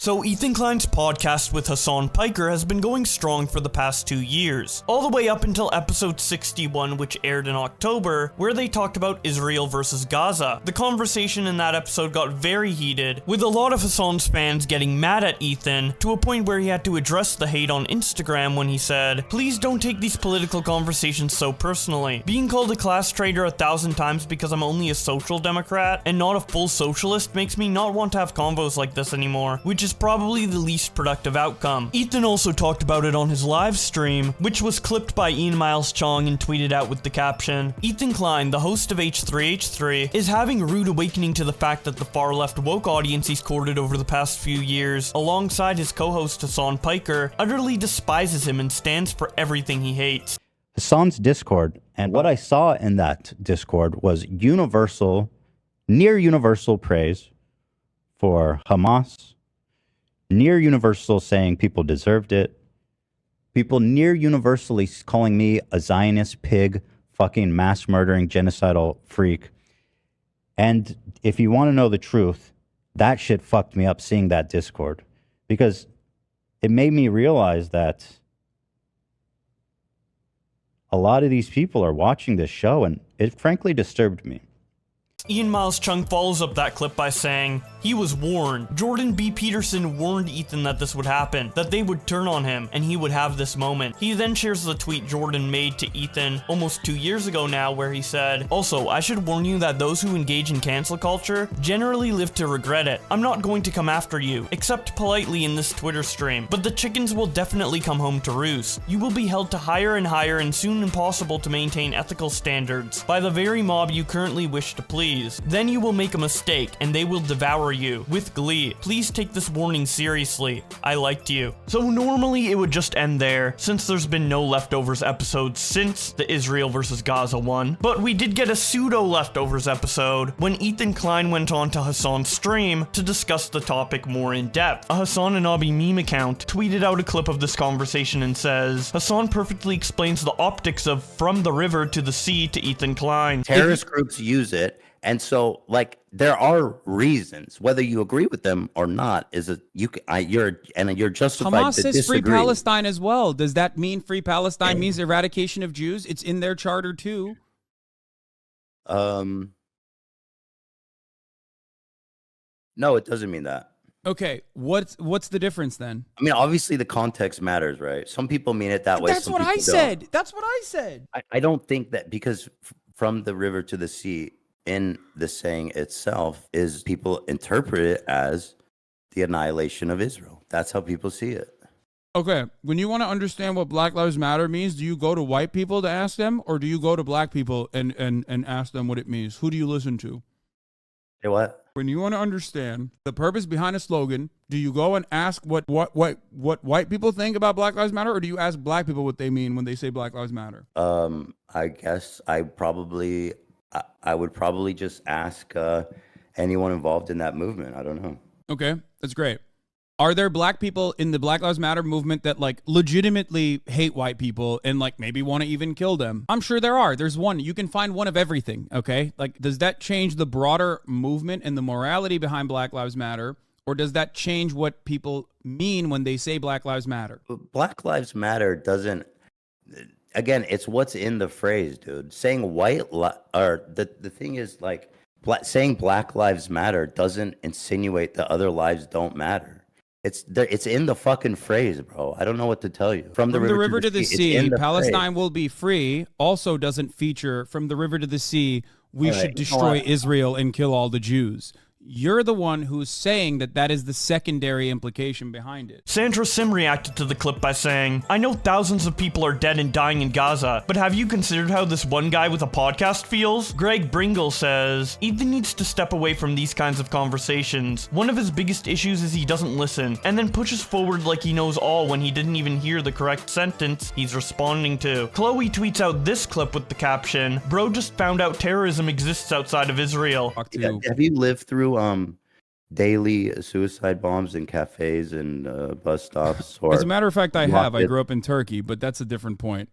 So Ethan Klein's podcast with Hasan Piker has been going strong for the past 2 years, all the way up until episode 61, which aired in October, where they talked about Israel versus Gaza. The conversation in that episode got very heated, with a lot of Hasan's fans getting mad at Ethan, to a point where he had to address the hate on Instagram when he said, "Please don't take these political conversations so personally. Being called a class traitor 1,000 times because I'm only a social democrat and not a full socialist makes me not want to have convos like this anymore," which is probably the least productive outcome. Ethan also talked about it on his live stream, which was clipped by Ian Miles Chong and tweeted out with the caption, "Ethan Klein, the host of H3H3, is having a rude awakening to the fact that the far-left woke audience he's courted over the past few years, alongside his co-host Hasan Piker, utterly despises him and stands for everything he hates." Hasan's Discord, and what I saw in that Discord was universal, near universal praise for Hamas, near universal saying people deserved it, people near universally calling me a Zionist pig, fucking mass murdering genocidal freak. And if you want to know the truth, that shit fucked me up seeing that Discord, because it made me realize that a lot of these people are watching this show, and it frankly disturbed me. Ian Miles Chung follows up that clip by saying, "He was warned. Jordan B. Peterson warned Ethan that this would happen, that they would turn on him, and he would have this moment." He then shares the tweet Jordan made to Ethan almost 2 years ago now, where he said, "Also, I should warn you that those who engage in cancel culture generally live to regret it. I'm not going to come after you, except politely in this Twitter stream, but the chickens will definitely come home to roost. You will be held to higher and higher and soon impossible to maintain ethical standards by the very mob you currently wish to please. Then you will make a mistake, and they will devour you with glee. Please take this warning seriously. I liked you." So normally it would just end there, since there's been no leftovers episodes since the Israel versus Gaza one, but we did get a pseudo leftovers episode when Ethan Klein went on to Hasan's stream to discuss the topic more in depth. A Hasan and Abi meme account tweeted out a clip of this conversation and says, "Hasan perfectly explains the optics of from the river to the sea to Ethan Klein." Terrorist groups use it. And so, like, there are reasons, whether you agree with them or not, you're justified Hamas to says disagree. free Palestine as well. Does that mean free Palestine means eradication of Jews? It's in their charter too. No, it doesn't mean that. Okay, what's the difference then? I mean, obviously the context matters, right? Some people mean it that way. That's what I said. That's what I said. I don't think that, because from the river to the sea, in the saying itself, is people interpret it as the annihilation of Israel. That's how people see it. Okay, when you want to understand what Black Lives Matter means, do you go to white people to ask them, or do you go to black people and ask them what it means? Who do you listen to? Say what? When you want to understand the purpose behind a slogan, do you go and ask what white people think about Black Lives Matter, or do you ask black people what they mean when they say Black Lives Matter? I guess I would probably just ask anyone involved in that movement. I don't know. Okay, that's great. Are there black people in the Black Lives Matter movement that like legitimately hate white people and like maybe want to even kill them? I'm sure there are. There's one. You can find one of everything, okay? Like, does that change the broader movement and the morality behind Black Lives Matter? Or does that change what people mean when they say Black Lives Matter? Black Lives Matter doesn't... Again, it's what's in the phrase, dude. Saying the thing is, like, saying Black Lives Matter doesn't insinuate that other lives don't matter. It's in the fucking phrase, bro. I don't know what to tell you. From the river to the sea, Palestine will be free. Also doesn't feature from the river to the sea. We should destroy Israel and kill all the Jews. You're the one who's saying that is the secondary implication behind it. Sandra Sim reacted to the clip by saying, "I know thousands of people are dead and dying in Gaza, but have you considered how this one guy with a podcast feels?" Greg Bringle says, "Ethan needs to step away from these kinds of conversations. One of his biggest issues is he doesn't listen, and then pushes forward like he knows all when he didn't even hear the correct sentence he's responding to." Chloe tweets out this clip with the caption, "Bro just found out terrorism exists outside of Israel." Have you lived through daily suicide bombs in cafes and bus stops? Or as a matter of fact, I have. I grew up in Turkey, but that's a different point.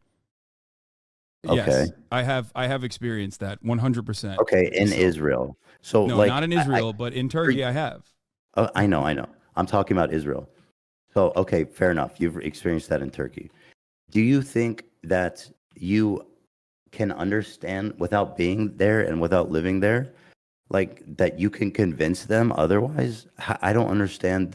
Okay. Yes, I have experienced that 100%. Okay, in Israel. So no, like, not in Israel, but in Turkey I have. I know. I'm talking about Israel. So, okay, fair enough. You've experienced that in Turkey. Do you think that you can understand without being there and without living there, like that you can convince them otherwise? I don't understand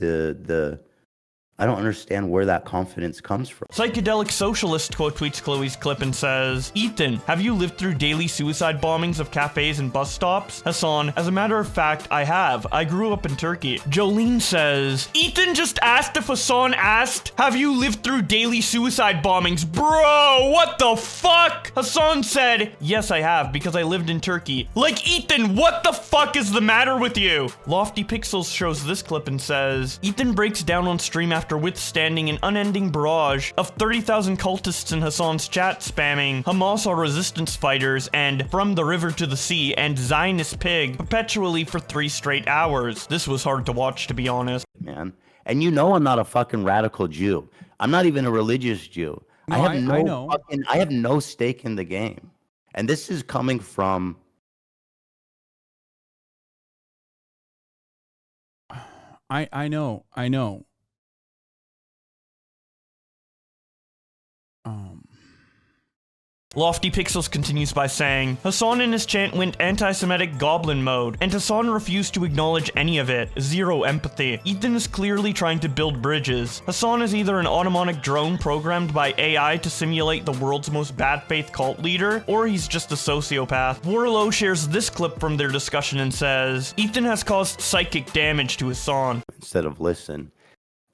I don't understand where that confidence comes from. Psychedelic Socialist quote tweets Chloe's clip and says, Ethan, have you lived through daily suicide bombings of cafes and bus stops? Hasan, as a matter of fact, I have. I grew up in Turkey. Jolene says, Ethan just asked if Hasan asked, have you lived through daily suicide bombings? Bro, what the fuck? Hasan said, yes, I have, because I lived in Turkey. Like, Ethan, what the fuck is the matter with you? Lofty Pixels shows this clip and says, Ethan breaks down on stream after withstanding an unending barrage of 30,000 cultists in Hasan's chat spamming Hamas are resistance fighters and From the River to the Sea and Zionist Pig perpetually for 3 straight hours. This was hard to watch, to be honest. Man, and you know I'm not a fucking radical Jew. I'm not even a religious Jew. No, I have no stake in the game. And this is coming from I know. Lofty Pixels continues by saying, Hasan in his chant went anti-Semitic goblin mode, and Hasan refused to acknowledge any of it. Zero empathy. Ethan is clearly trying to build bridges. Hasan is either an automatic drone programmed by AI to simulate the world's most bad faith cult leader, or he's just a sociopath. Warlow shares this clip from their discussion and says, Ethan has caused psychic damage to Hasan. Instead of listen.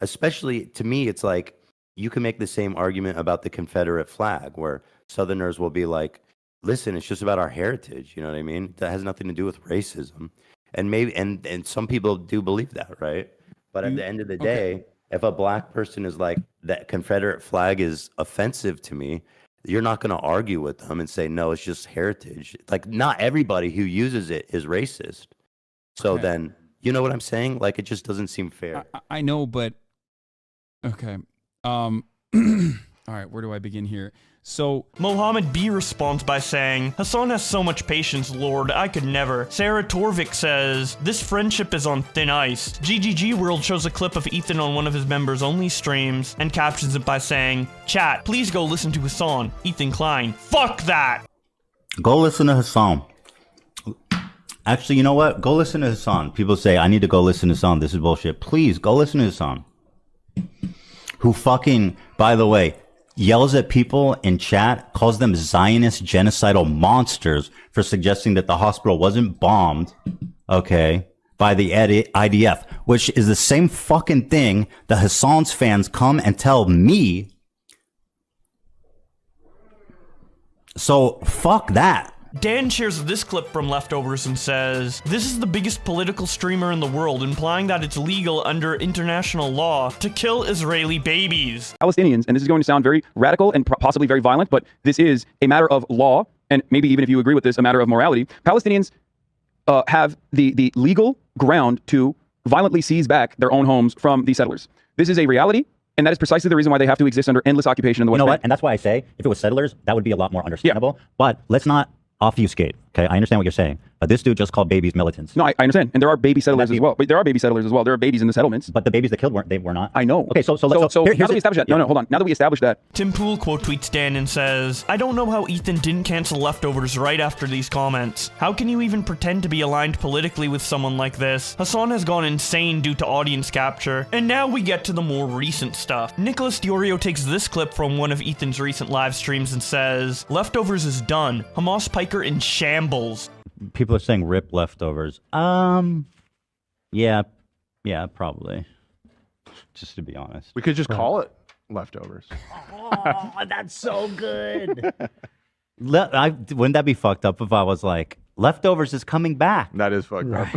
Especially, to me, it's like, you can make the same argument about the Confederate flag, where Southerners will be like, listen, it's just about our heritage. You know what I mean? That has nothing to do with racism. And maybe, and some people do believe that, right? But at the end of the day, if a black person is like, that Confederate flag is offensive to me, you're not going to argue with them and say, no, it's just heritage. Like, not everybody who uses it is racist. So then, you know what I'm saying? Like, it just doesn't seem fair. I know, but okay. All right, where do I begin here? So Mohammed B responds by saying, Hasan has so much patience, Lord, I could never. Sarah Torvik says, this friendship is on thin ice. GGG World shows a clip of Ethan on one of his members only streams and captions it by saying, chat, please go listen to Hasan, Ethan Klein. Fuck that! Go listen to Hasan. Actually, you know what? Go listen to Hasan. People say, I need to go listen to Hasan. This is bullshit. Please, go listen to Hasan. Who fucking, by the way, yells at people in chat, calls them Zionist genocidal monsters for suggesting that the hospital wasn't bombed, okay, by the IDF, which is the same fucking thing that Hasan's fans come and tell me. So fuck that. Dan shares this clip from Leftovers and says, this is the biggest political streamer in the world, implying that it's legal under international law to kill Israeli babies. Palestinians, and this is going to sound very radical and possibly very violent, but this is a matter of law, and maybe even if you agree with this, a matter of morality. Palestinians have the legal ground to violently seize back their own homes from the settlers. This is a reality. And that is precisely the reason why they have to exist under endless occupation in the West Bank. You know what? And that's why I say, if it was settlers, that would be a lot more understandable. Yeah. But let's not obfuscate. Okay, I understand what you're saying, but this dude just called babies militants. No, I understand, and there are baby settlers as well. But there are baby settlers as well. There are babies in the settlements. But the babies that killed were not. I know. Okay, so now that we established that, no, hold on. Now that we established that, Tim Pool quote tweets Dan and says, I don't know how Ethan didn't cancel Leftovers right after these comments. How can you even pretend to be aligned politically with someone like this? Hasan has gone insane due to audience capture. And now we get to the more recent stuff. Nicholas Diorio takes this clip from one of Ethan's recent live streams and says, Leftovers is done. Hamas Piker in shambles. People are saying rip Leftovers. Yeah, probably. Just to be honest. We could just call it Leftovers. Oh, that's so good. Wouldn't that be fucked up if I was like, Leftovers is coming back? That is fucked up.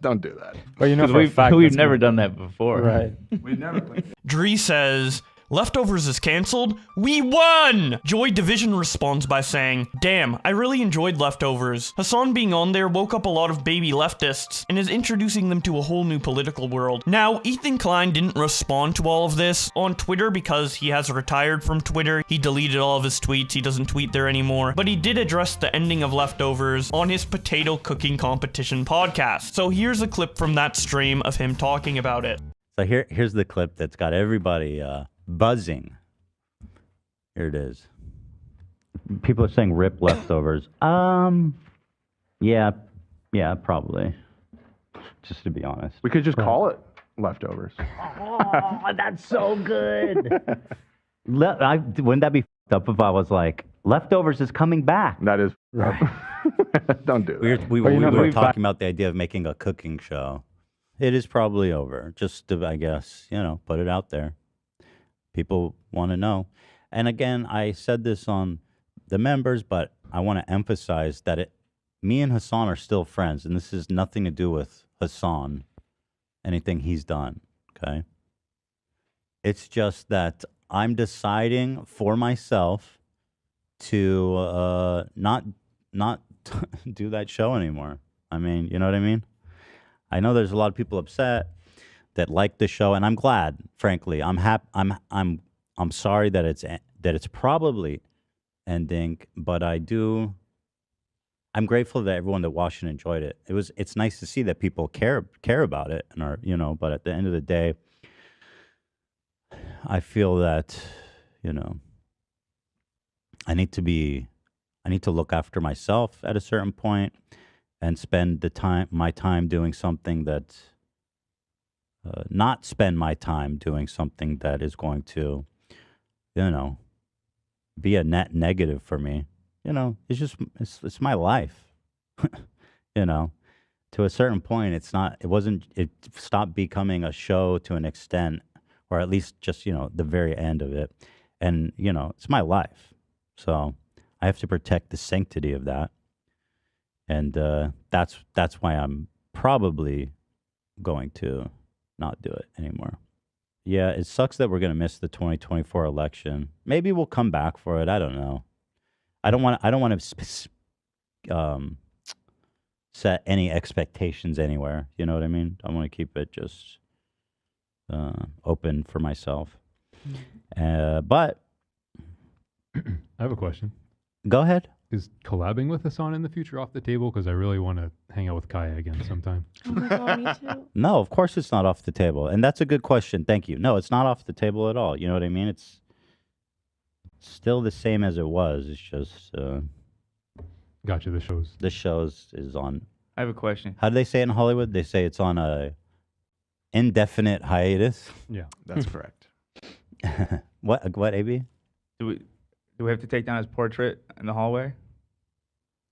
Don't do that. Well, you know, we've never done that before. Right. We've never. Dree says, Leftovers is canceled? We won! Joy Division responds by saying, damn, I really enjoyed Leftovers. Hasan being on there woke up a lot of baby leftists and is introducing them to a whole new political world. Now, Ethan Klein didn't respond to all of this on Twitter because he has retired from Twitter. He deleted all of his tweets. He doesn't tweet there anymore. But he did address the ending of Leftovers on his potato cooking competition podcast. So here's a clip from that stream of him talking about it. So here's the clip that's got everybody buzzing. Here it is. People are saying rip Leftovers. Yeah, probably. Just to be honest. We could just call it Leftovers. Oh, that's so good. Wouldn't that be f***ed up if I was like, Leftovers is coming back? That is right. Don't do it. We were talking about the idea of making a cooking show. It is probably over. Just to, I guess, put it out there. People want to know. And again, I said this on the members, but I want to emphasize that me and Hasan are still friends, and this has nothing to do with Hasan, anything he's done, okay? It's just that I'm deciding for myself to not do that show anymore. I mean, you know what I mean? I know there's a lot of people upset that like the show, and I'm glad. Frankly, I'm happy. I'm sorry that it's probably ending, but I'm grateful that everyone that watched and enjoyed it. It's nice to see that people care about it and are But at the end of the day, I feel that I need to look after myself at a certain point and spend my time doing something that, not spend my time doing something that is going to, be a net negative for me. It's my life. To a certain point, it stopped becoming a show to an extent, or at least just, the very end of it. And, it's my life. So I have to protect the sanctity of that. And that's why I'm probably going to not do it anymore. Yeah, it sucks that we're going to miss the 2024 election. Maybe we'll come back for it. I don't know. I don't want to set any expectations anywhere. You know what I mean? I want to keep it just open for myself. But I have a question. Go ahead. Is collabing with Hasan in the future off the table? Because I really want to hang out with Kaya again sometime. Oh my god, me too. No, of course it's not off the table. And that's a good question. Thank you. No, it's not off the table at all. You know what I mean? It's still the same as it was. It's just... Gotcha, the shows is on... I have a question. How do they say it in Hollywood? They say it's on a indefinite hiatus. Yeah. That's correct. What, AB? Do we have to take down his portrait in the hallway?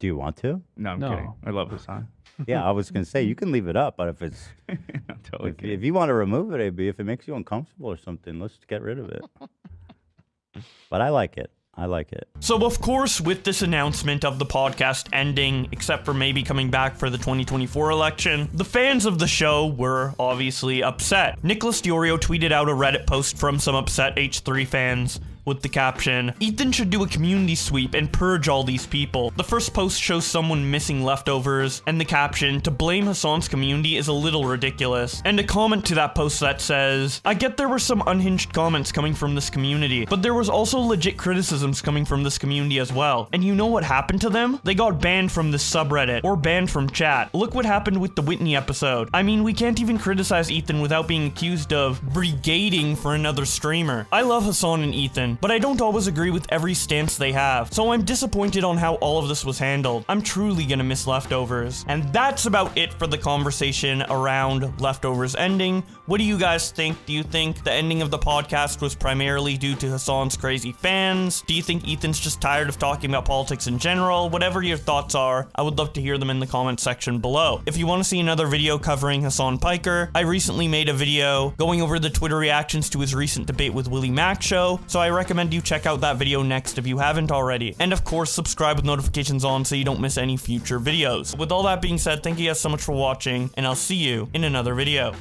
Do you want to? No, I'm kidding. I love Hasan. Yeah, I was going to say, you can leave it up, but if it's... I'm totally kidding. If you want to remove it, AB, if it makes you uncomfortable or something, let's get rid of it. But I like it. So, of course, with this announcement of the podcast ending, except for maybe coming back for the 2024 election, the fans of the show were obviously upset. Nicholas Diorio tweeted out a Reddit post from some upset H3 fans with the caption, "Ethan should do a community sweep and purge all these people." The first post shows someone missing leftovers, and the caption, "To blame Hasan's community is a little ridiculous." And a comment to that post that says, "I get there were some unhinged comments coming from this community, but there was also legit criticisms coming from this community as well. And you know what happened to them? They got banned from this subreddit, or banned from chat. Look what happened with the Whitney episode. I mean, we can't even criticize Ethan without being accused of brigading for another streamer. I love Hasan and Ethan, but I don't always agree with every stance they have, so I'm disappointed on how all of this was handled. I'm truly gonna miss Leftovers." And that's about it for the conversation around Leftovers ending. What do you guys think? Do you think the ending of the podcast was primarily due to Hasan's crazy fans? Do you think Ethan's just tired of talking about politics in general? Whatever your thoughts are, I would love to hear them in the comment section below. If you want to see another video covering Hasan Piker, I recently made a video going over the Twitter reactions to his recent debate with Willie Mack show, so I recommend you check out that video next if you haven't already. And of course, subscribe with notifications on so you don't miss any future videos. With all that being said, thank you guys so much for watching, and I'll see you in another video.